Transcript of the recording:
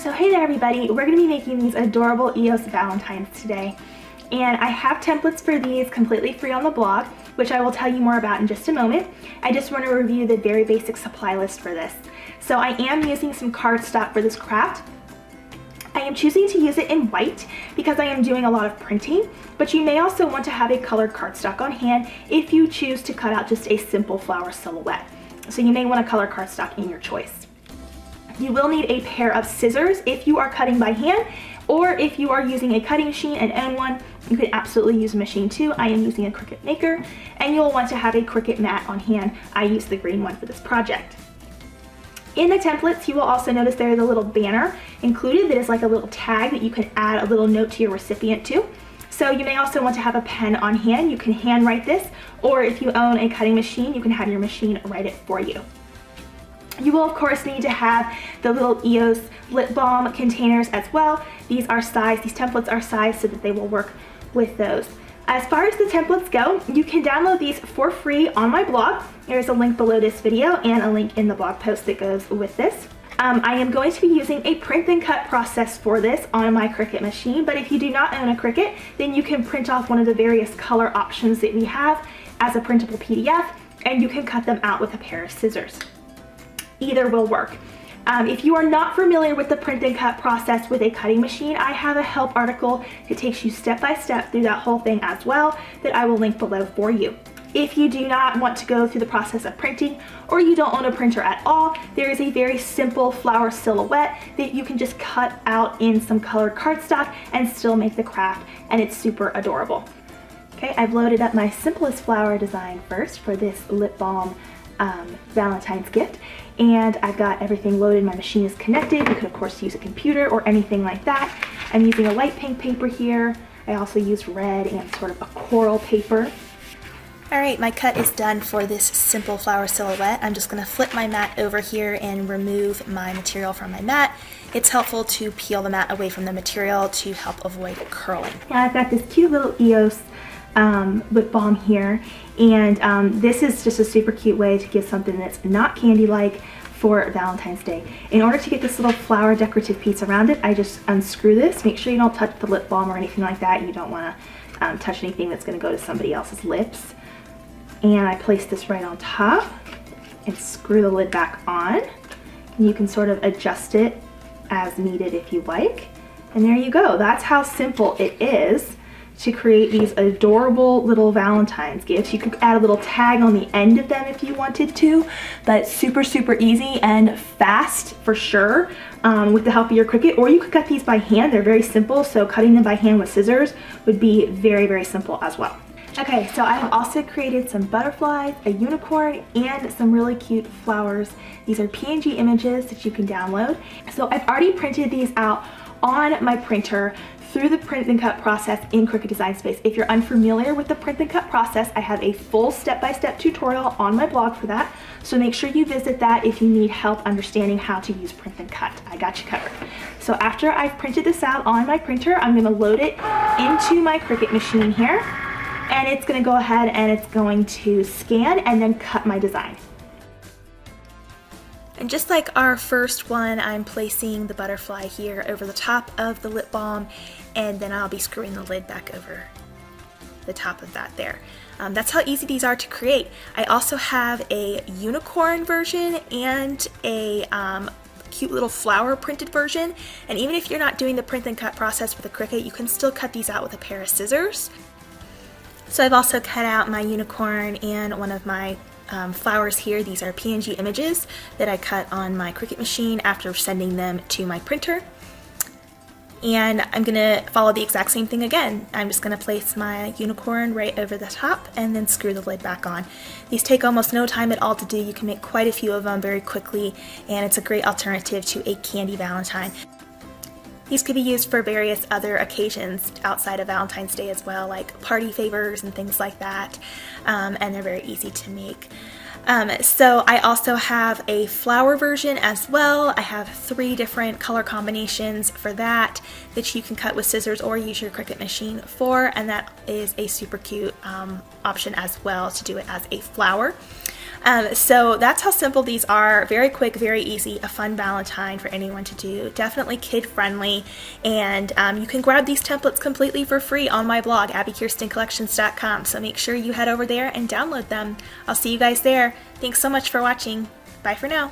So hey there everybody, we're going to be making these adorable EOS Valentines today. And I have templates for these completely free on the blog, which I will tell you more about in just a moment. I just want to review the very basic supply list for this. So I am using some cardstock for this craft. I am choosing to use it in white because I am doing a lot of printing, but you may also want to have a colored cardstock on hand if you choose to cut out just a simple flower silhouette. So you may want a color cardstock in your choice. You will need a pair of scissors if you are cutting by hand, or if you are using a cutting machine and own one, you could absolutely use a machine too. I am using a Cricut Maker, and you'll want to have a Cricut mat on hand. I used the green one for this project. In the templates, you will also notice there is a little banner included that is like a little tag that you can add a little note to your recipient to. So you may also want to have a pen on hand. You can hand write this, or if you own a cutting machine, you can have your machine write it for you. You will of course need to have the little EOS lip balm containers as well. These templates are sized so that they will work with those. As far as the templates go, you can download these for free on my blog. There's a link below this video and a link in the blog post that goes with this. I am going to be using a print and cut process for this on my Cricut machine, but if you do not own a Cricut, then you can print off one of the various color options that we have as a printable PDF, and you can cut them out with a pair of scissors. Either will work. If you are not familiar with the print and cut process with a cutting machine, I have a help article that takes you step by step through that whole thing as well that I will link below for you. If you do not want to go through the process of printing, or you don't own a printer at all, there is a very simple flower silhouette that you can just cut out in some colored cardstock and still make the craft, and it's super adorable. Okay, I've loaded up my simplest flower design first for this lip balm Valentine's gift, and I've got everything loaded. My machine is connected. You could of course use a computer or anything like that. I'm using a light pink paper here. I also used red and sort of a coral paper. Alright, my cut is done for this simple flower silhouette. I'm just going to flip my mat over here and remove my material from my mat. It's helpful to peel the mat away from the material to help avoid curling. Now I've got this cute little EOS lip balm here, and this is just a super cute way to give something that's not candy-like for Valentine's Day. In order to get this little flower decorative piece around it, I just unscrew this. Make sure you don't touch the lip balm or anything like that. You don't want to touch anything that's going to go to somebody else's lips. And I place this right on top and screw the lid back on. And you can sort of adjust it as needed if you like. And there you go. That's how simple it is to create these adorable little Valentine's gifts. You could add a little tag on the end of them if you wanted to, but super, super easy and fast for sure with the help of your Cricut. Or you could cut these by hand. They're very simple, so cutting them by hand with scissors would be very, very simple as well. Okay, so I have also created some butterflies, a unicorn, and some really cute flowers. These are PNG images that you can download. So I've already printed these out on my printer through the print and cut process in Cricut Design Space. If you're unfamiliar with the print and cut process, I have a full step-by-step tutorial on my blog for that. So make sure you visit that if you need help understanding how to use print and cut. I got you covered. So after I've printed this out on my printer, I'm gonna load it into my Cricut machine here. And it's gonna go ahead and it's going to scan and then cut my design. And just like our first one, I'm placing the butterfly here over the top of the lip balm, and then I'll be screwing the lid back over the top of that there. That's how easy these are to create. I also have a unicorn version and a cute little flower printed version, and even if you're not doing the print and cut process with a Cricut, you can still cut these out with a pair of scissors. So I've also cut out my unicorn and one of my flowers here. These are PNG images that I cut on my Cricut machine after sending them to my printer. And I'm gonna follow the exact same thing again. I'm just gonna place my unicorn right over the top and then screw the lid back on. These take almost no time at all to do. You can make quite a few of them very quickly, and it's a great alternative to a candy Valentine. These could be used for various other occasions outside of Valentine's Day as well, like party favors and things like that, and they're very easy to make. So I also have a flower version as well. I have 3 different color combinations for that you can cut with scissors or use your Cricut machine for, and that is a super cute option as well to do it as a flower. So that's how simple these are. Very quick, very easy, a fun Valentine for anyone to do. Definitely kid friendly, and you can grab these templates completely for free on my blog, AbbiKirstenCollections.com. So make sure you head over there and download them. I'll see you guys there. Thanks so much for watching. Bye for now.